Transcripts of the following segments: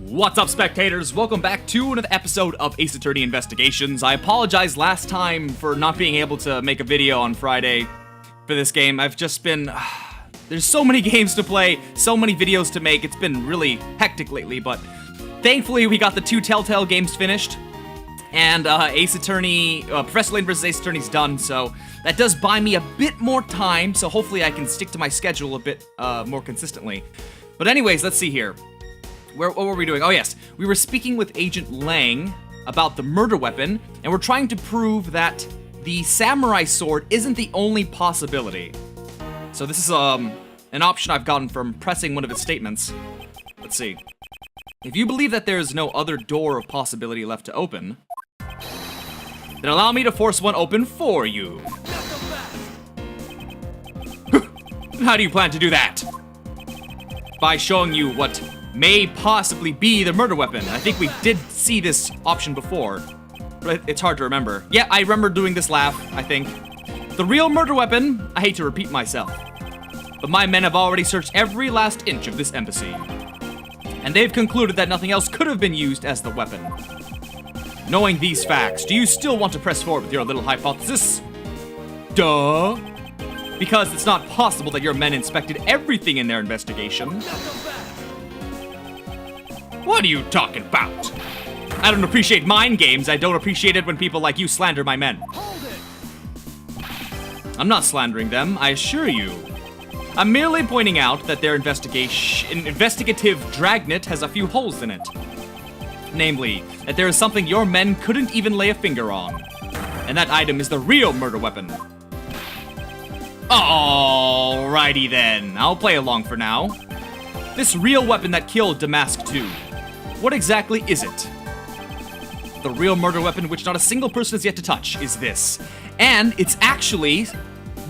What's up, spectators? Welcome back to another episode of Ace Attorney Investigations. I apologize last time for not being able to make a video on Friday for this game. I've just been... there's so many games to play, so many videos to make. It's been really hectic lately, but thankfully we got the 2 Telltale games finished. And Ace Attorney, Professor Layton vs. Ace Attorney's done, so that does buy me a bit more time, so hopefully I can stick to my schedule a bit more consistently. But anyways, let's see here. What were we doing? Oh yes, we were speaking with Agent Lang about the murder weapon, and we're trying to prove that the samurai sword isn't the only possibility. So this is an option I've gotten from pressing one of its statements. Let's see. If you believe that there is no other door of possibility left to open, then allow me to force one open for you. How do you plan to do that? By showing you what may possibly be the murder weapon. I think we did see this option before, but it's hard to remember. Yeah, I remember doing this laugh, I think. The real murder weapon, I hate to repeat myself, but my men have already searched every last inch of this embassy, and they've concluded that nothing else could have been used as the weapon. Knowing these facts, do you still want to press forward with your little hypothesis? Duh. Because it's not possible that your men inspected everything in their investigation. What are you talking about? I don't appreciate mind games. I don't appreciate it when people like you slander my men. I'm not slandering them, I assure you. I'm merely pointing out that their investigative dragnet has a few holes in it. Namely, that there is something your men couldn't even lay a finger on. And that item is the real murder weapon. Alrighty then, I'll play along for now. This real weapon that killed Damask 2. What exactly is it? The real murder weapon which not a single person has yet to touch is this. And it's actually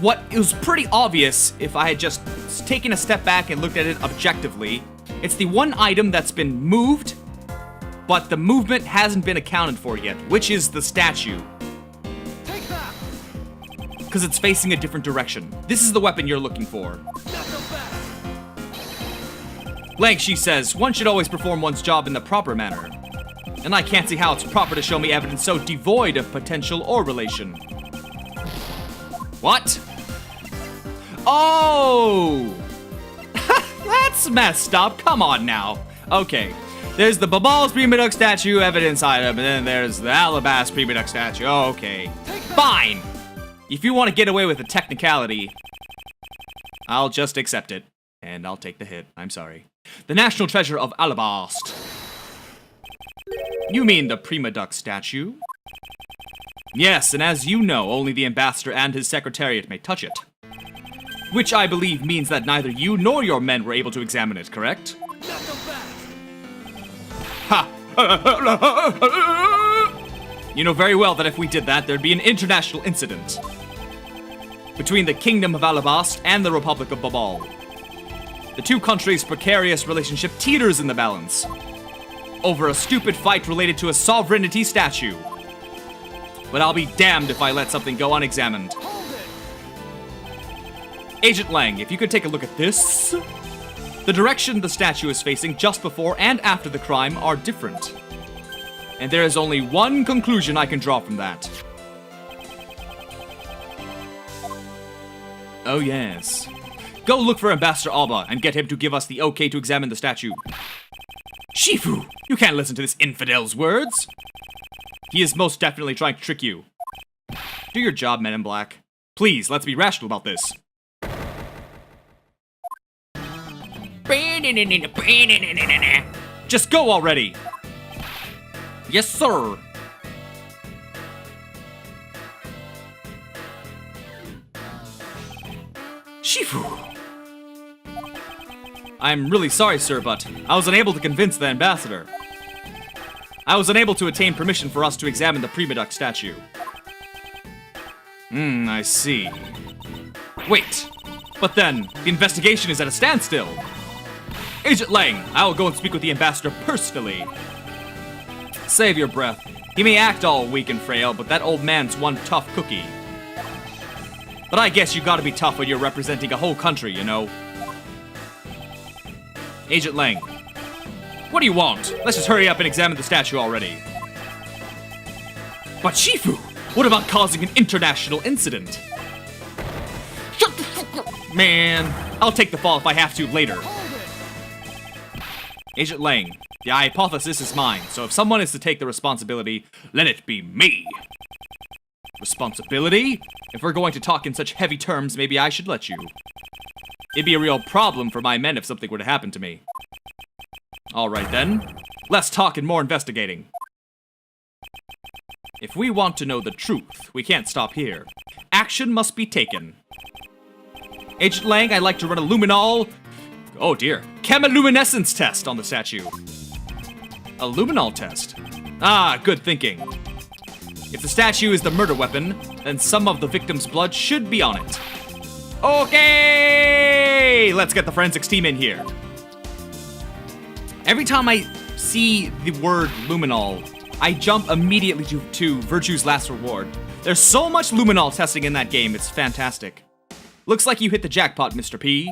what is pretty obvious if I had just taken a step back and looked at it objectively. It's the one item that's been moved, but the movement hasn't been accounted for yet, which is the statue. Take that! Because it's facing a different direction. This is the weapon you're looking for. Lang, she says, one should always perform one's job in the proper manner. And I can't see how it's proper to show me evidence so devoid of potential or relation. What? Oh! That's messed up. Come on now. Okay. There's the Babal's Primidux statue evidence item, and then there's the Alabaster Primidux statue. Oh, okay. Fine! If you want to get away with the technicality, I'll just accept it. And I'll take the hit. I'm sorry. The National Treasure of Alabaster. You mean the Primidux statue? Yes, and as you know, only the ambassador and his secretariat may touch it. Which I believe means that neither you nor your men were able to examine it, correct? Ha! You know very well that if we did that, there'd be an international incident between the Kingdom of Alabaster and the Republic of Babal. The two countries' precarious relationship teeters in the balance over a stupid fight related to a sovereignty statue. But I'll be damned if I let something go unexamined. Agent Lang, if you could take a look at this. The direction the statue is facing just before and after the crime are different. And there is only one conclusion I can draw from that. Oh yes. Go look for Ambassador Alba and get him to give us the okay to examine the statue. Shifu, you can't listen to this infidel's words. He is most definitely trying to trick you. Do your job, Men in Black. Please, let's be rational about this. Just go already. Yes, sir. Shifu. I'm really sorry, sir, but I was unable to convince the ambassador. I was unable to attain permission for us to examine the Primidux statue. I see. Wait, but then, the investigation is at a standstill. Agent Lang, I will go and speak with the ambassador personally. Save your breath. He may act all weak and frail, but that old man's one tough cookie. But I guess you gotta be tough when you're representing a whole country, you know. Agent Lang, What do you want? Let's just hurry up and examine the statue already. But Shifu, what about causing an international incident? Shut the fuck up! Man, I'll take the fall if I have to later. Agent Lang, the hypothesis is mine, so if someone is to take the responsibility, let it be me. Responsibility? If we're going to talk in such heavy terms, maybe I should let you. It'd be a real problem for my men if something were to happen to me. Alright then, less talk and more investigating. If we want to know the truth, we can't stop here. Action must be taken. Agent Lang, I'd like to run a luminol... Oh dear. Chemiluminescence test on the statue. A luminol test? Ah, good thinking. If the statue is the murder weapon, then some of the victim's blood should be on it. Okay! Let's get the forensics team in here. Every time I see the word luminol, I jump immediately to Virtue's Last Reward. There's so much luminol testing in that game, it's fantastic. Looks like you hit the jackpot, Mr. P.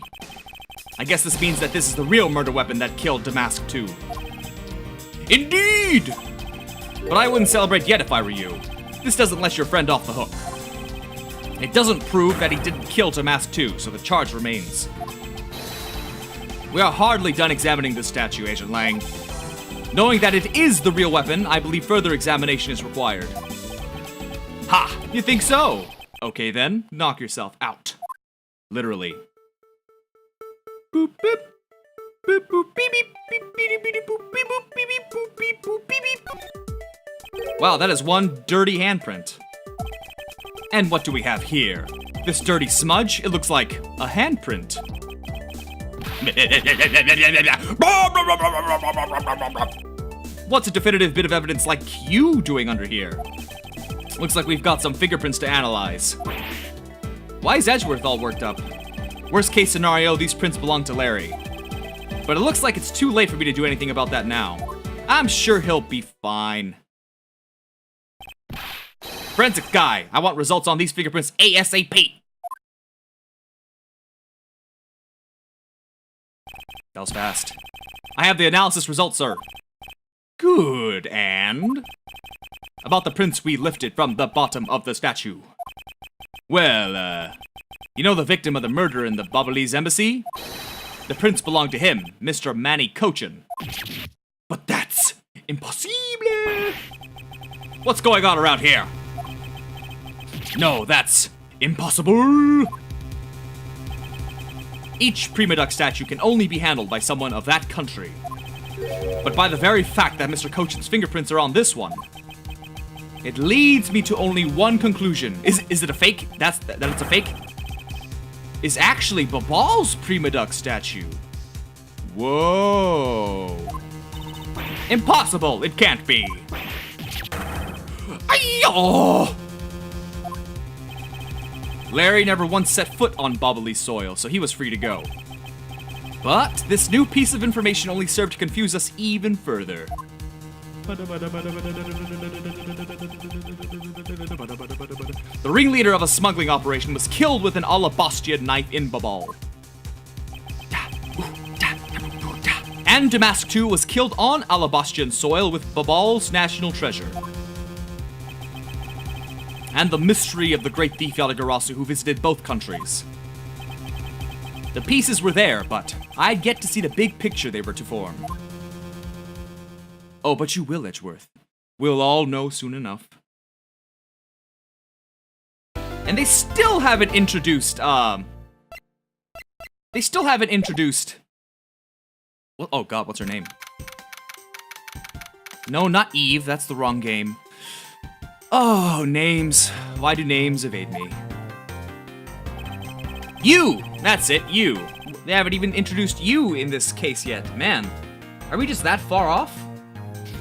I guess this means that this is the real murder weapon that killed Damask 2. Indeed! But I wouldn't celebrate yet if I were you. This doesn't let your friend off the hook. It doesn't prove that he didn't kill Damask 2, so the charge remains. We are hardly done examining this statue, Agent Lang. Knowing that it is the real weapon, I believe further examination is required. Ha! You think so? Okay then, knock yourself out. Literally. Boop boop. Boop boop beep beep beep beep beep boop beep boop beep beep boop beep boop beep beep. Wow, that is one dirty handprint. And what do we have here? This dirty smudge? It looks like a handprint. What's a definitive bit of evidence like you doing under here? Looks like we've got some fingerprints to analyze. Why is Edgeworth all worked up? Worst case scenario, these prints belong to Larry. But it looks like it's too late for me to do anything about that now. I'm sure he'll be fine. Forensics guy, I want results on these fingerprints ASAP. That was fast. I have the analysis results, sir. Good, and? About the prints we lifted from the bottom of the statue. Well, you know the victim of the murder in the Bobbly's embassy? The prints belong to him, Mr. Manny Cochin. But that's impossible! What's going on around here? No, that's impossible! Each Primidux statue can only be handled by someone of that country. But by the very fact that Mr. Cochin's fingerprints are on this one, it leads me to only one conclusion. Is it a fake? That it's a fake? Is actually Babal's Primidux statue. Whoa. Impossible! It can't be. Ayo! Larry never once set foot on Bobbly's soil, so he was free to go. But this new piece of information only served to confuse us even further. The ringleader of a smuggling operation was killed with an alabastian knife in Babal. And Damask 2 was killed on alabastian soil with Babal's national treasure. And the mystery of the great thief Yadagarasu who visited both countries. The pieces were there, but I'd yet to see the big picture they were to form. Oh, but you will, Edgeworth. We'll all know soon enough. And they still haven't introduced, Well, oh god, what's her name? No, not Eve, that's the wrong game. Oh, names. Why do names evade me? You! That's it, you. They haven't even introduced you in this case yet. Man, are we just that far off?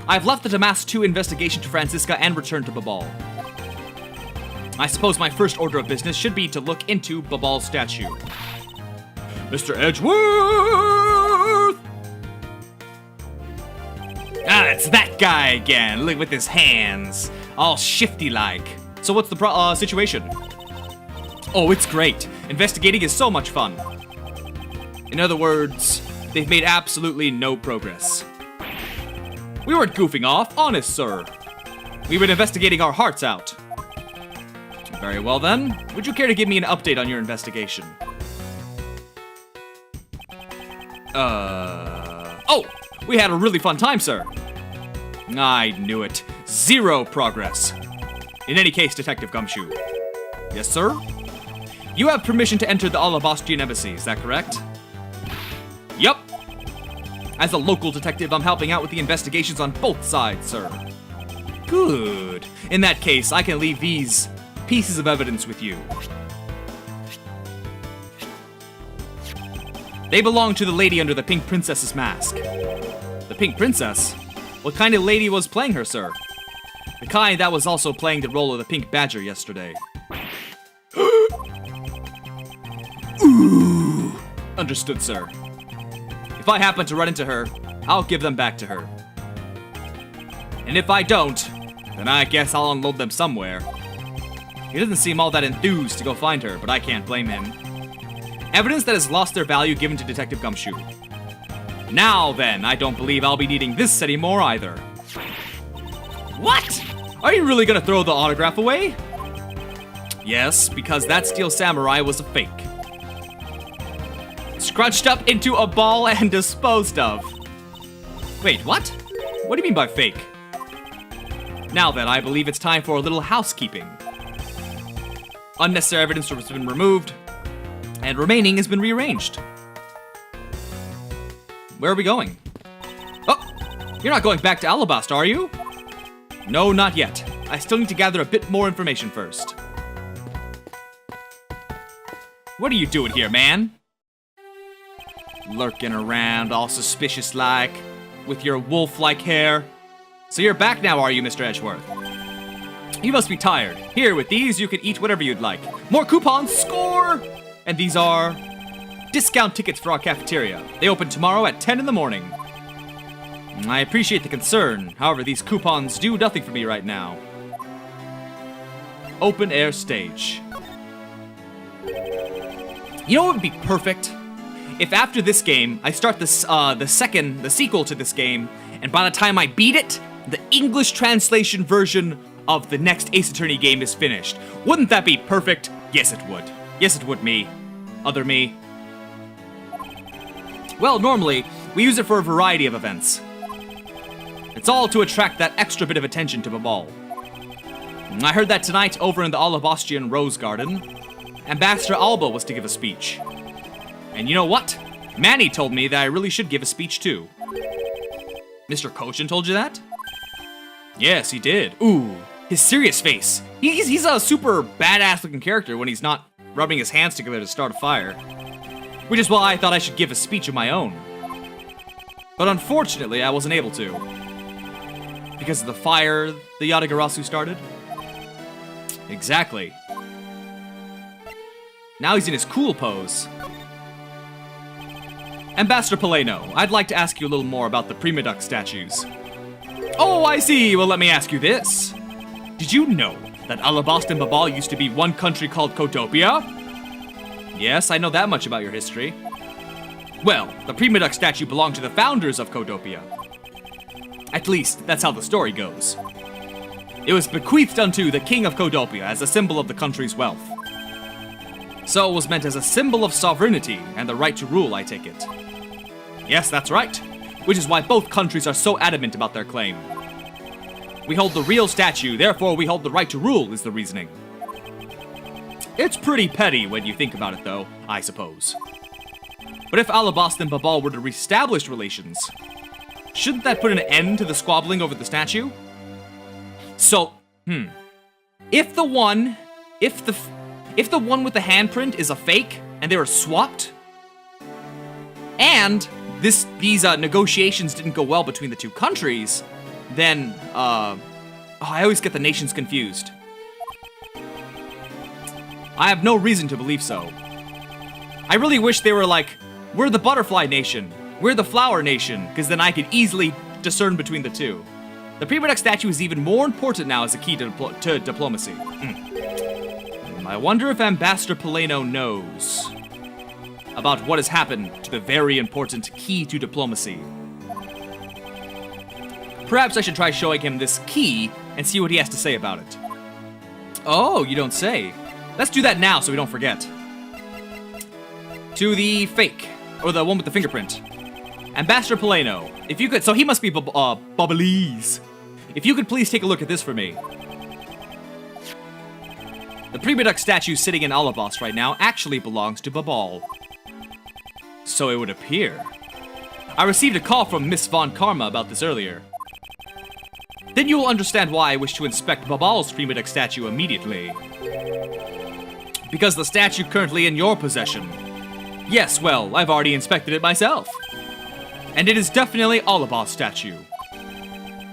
I've left the Damask 2 investigation to Francisca and returned to Babal. I suppose my first order of business should be to look into Babal's statue. Mr. Edgeworth! Ah, it's that guy again. Look with his hands. All shifty-like. So what's the situation? Oh, it's great. Investigating is so much fun. In other words, they've made absolutely no progress. We weren't goofing off, honest, sir. We've been investigating our hearts out. Very well then. Would you care to give me an update on your investigation? Oh! We had a really fun time, sir. I knew it. 0 progress. In any case, Detective Gumshoe. Yes, sir? You have permission to enter the Alabastrian embassy, is that correct? Yup. As a local detective, I'm helping out with the investigations on both sides, sir. Good. In that case, I can leave these pieces of evidence with you. They belong to the lady under the Pink Princess's mask. The Pink Princess? What kind of lady was playing her, sir? The kind that was also playing the role of the Pink Badger yesterday. Ooh. Understood, sir. If I happen to run into her, I'll give them back to her. And if I don't, then I guess I'll unload them somewhere. He doesn't seem all that enthused to go find her, but I can't blame him. Evidence that has lost their value given to Detective Gumshoe. Now then, I don't believe I'll be needing this anymore either. What? Are you really gonna throw the autograph away? Yes, because that steel samurai was a fake. Scrunched up into a ball and disposed of. Wait, what? What do you mean by fake? Now then, I believe it's time for a little housekeeping. Unnecessary evidence has been removed, and remaining has been rearranged. Where are we going? Oh, you're not going back to Alabast, are you? No, not yet. I still need to gather a bit more information first. What are you doing here, man? Lurking around, all suspicious-like, with your wolf-like hair. So you're back now, are you, Mr. Edgeworth? You must be tired. Here, with these, you can eat whatever you'd like. More coupons, score! And these are discount tickets for our cafeteria. They open tomorrow at 10 in the morning. I appreciate the concern. However, these coupons do nothing for me right now. Open air stage. You know what would be perfect? If after this game, I start this, the sequel to this game, and by the time I beat it, the English translation version of the next Ace Attorney game is finished. Wouldn't that be perfect? Yes, it would. Yes, it would, me. Other me. Well, normally, we use it for a variety of events. It's all to attract that extra bit of attention to Babal. I heard that tonight over in the Alabastrian Rose Garden, Ambassador Alba was to give a speech. And you know what? Manny told me that I really should give a speech too. Mr. Kochin told you that? Yes, he did. Ooh, his serious face. He's a super badass looking character when he's not rubbing his hands together to start a fire. Which is why I thought I should give a speech of my own. But unfortunately, I wasn't able to. Because of the fire the Yatagarasu started? Exactly. Now he's in his cool pose. Ambassador Paleno, I'd like to ask you a little more about the Primidux statues. Oh, I see. Well, let me ask you this. Did you know that Alabast and Babal used to be one country called Kotopia? Yes, I know that much about your history. Well, the Primidux statue belonged to the founders of Kotopia. At least, that's how the story goes. It was bequeathed unto the king of Kotopia as a symbol of the country's wealth. So it was meant as a symbol of sovereignty and the right to rule, I take it. Yes, that's right. Which is why both countries are so adamant about their claim. We hold the real statue, therefore we hold the right to rule, is the reasoning. It's pretty petty when you think about it, though, I suppose. But if Alabast and Babal were to reestablish relations, shouldn't that put an end to the squabbling over the statue? So, if the one with the handprint is a fake and they were swapped, and these negotiations didn't go well between the two countries, then I always get the nations confused. I have no reason to believe so. I really wish they were like, we're the butterfly nation, we're the flower nation, because then I could easily discern between the two. The Primidux statue is even more important now as a key to diplomacy. I wonder if Ambassador Paleno knows about what has happened to the very important key to diplomacy. Perhaps I should try showing him this key and see what he has to say about it. Oh, you don't say. Let's do that now so we don't forget. To the fake, or the one with the fingerprint. Ambassador Polano, if you could, so he must be Bubblese. If you could please take a look at this for me. The Primidux statue sitting in Alabas right now actually belongs to Babal. So it would appear. I received a call from Miss Von Karma about this earlier. Then you will understand why I wish to inspect Babal's Primidux statue immediately. Because the statue currently in your possession. Yes, well, I've already inspected it myself. And it is definitely Alabas statue.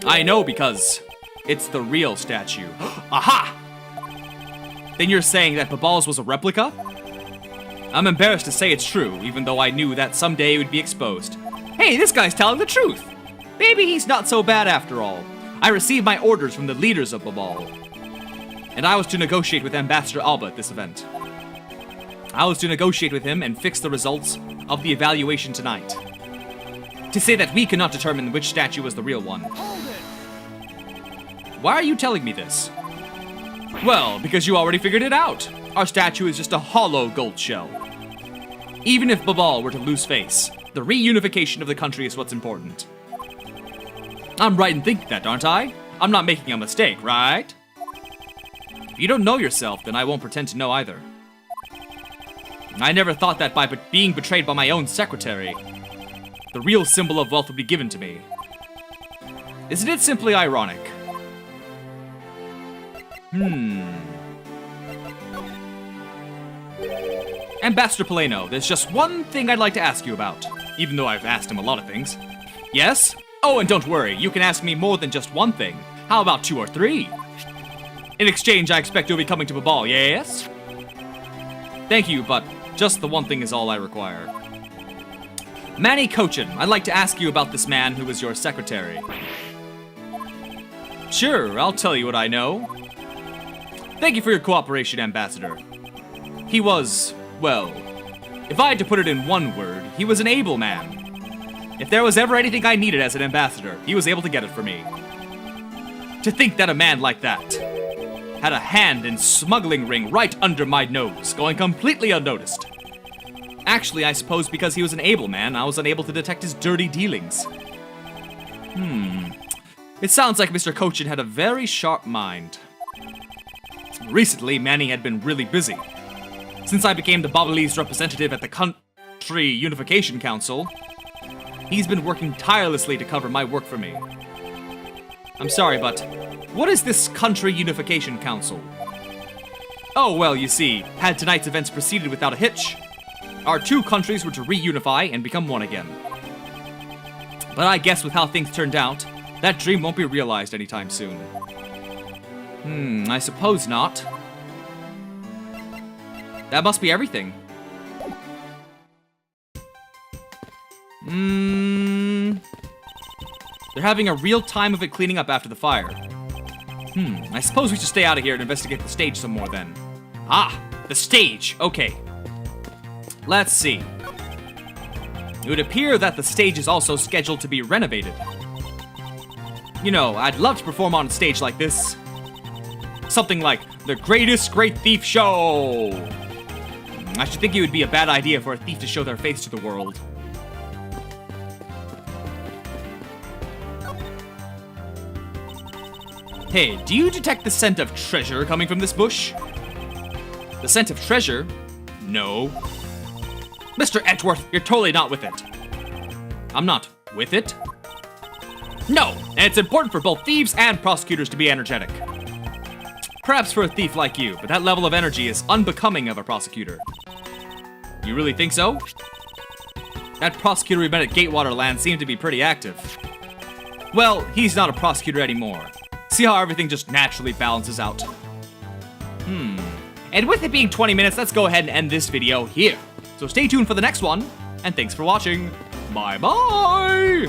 I know because it's the real statue. Aha! Then you're saying that Babal's was a replica? I'm embarrassed to say it's true, even though I knew that someday it would be exposed. Hey, this guy's telling the truth! Maybe he's not so bad after all. I received my orders from the leaders of Babal. And I was to negotiate with Ambassador Alba at this event. I was to negotiate with him and fix the results of the evaluation tonight. To say that we cannot determine which statue was the real one. Why are you telling me this? Well, because you already figured it out. Our statue is just a hollow gold shell. Even if Babal were to lose face, the reunification of the country is what's important. I'm right in thinking that, aren't I? I'm not making a mistake, right? If you don't know yourself, then I won't pretend to know either. I never thought that by being betrayed by my own secretary, the real symbol of wealth would be given to me. Isn't it simply ironic? Ambassador Polano, there's just one thing I'd like to ask you about, even though I've asked him a lot of things. Yes? Oh, and don't worry, you can ask me more than just one thing. How about 2 or 3? In exchange, I expect you'll be coming to Babal, yes? Thank you, but just the one thing is all I require. Manny Cochin, I'd like to ask you about this man who was your secretary. Sure, I'll tell you what I know. Thank you for your cooperation, Ambassador. He was, well, if I had to put it in one word, he was an able man. If there was ever anything I needed as an ambassador, he was able to get it for me. To think that a man like that had a hand in smuggling ring right under my nose, going completely unnoticed. Actually, I suppose because he was an able man, I was unable to detect his dirty dealings. It sounds like Mr. Cochin had a very sharp mind. Recently, Manny had been really busy. Since I became the Babalese representative at the Country Unification Council, he's been working tirelessly to cover my work for me. I'm sorry, but what is this Country Unification Council? Oh, well, you see, had tonight's events proceeded without a hitch, our 2 countries were to reunify and become one again. But I guess with how things turned out, that dream won't be realized anytime soon. I suppose not. That must be everything. They're having a real time of it cleaning up after the fire. I suppose we should stay out of here and investigate the stage some more then. Ah, the stage, okay. Let's see. It would appear that the stage is also scheduled to be renovated. You know, I'd love to perform on a stage like this. Something like the Greatest Great Thief Show! I should think it would be a bad idea for a thief to show their face to the world. Hey, do you detect the scent of treasure coming from this bush? The scent of treasure? No. Mr. Edgeworth, you're totally not with it. I'm not with it? No, and it's important for both thieves and prosecutors to be energetic. Perhaps for a thief like you, but that level of energy is unbecoming of a prosecutor. You really think so? That prosecutor we met at Gatewaterland seemed to be pretty active. Well, he's not a prosecutor anymore. See how everything just naturally balances out? And with it being 20 minutes, let's go ahead and end this video here. So stay tuned for the next one, and thanks for watching. Bye-bye!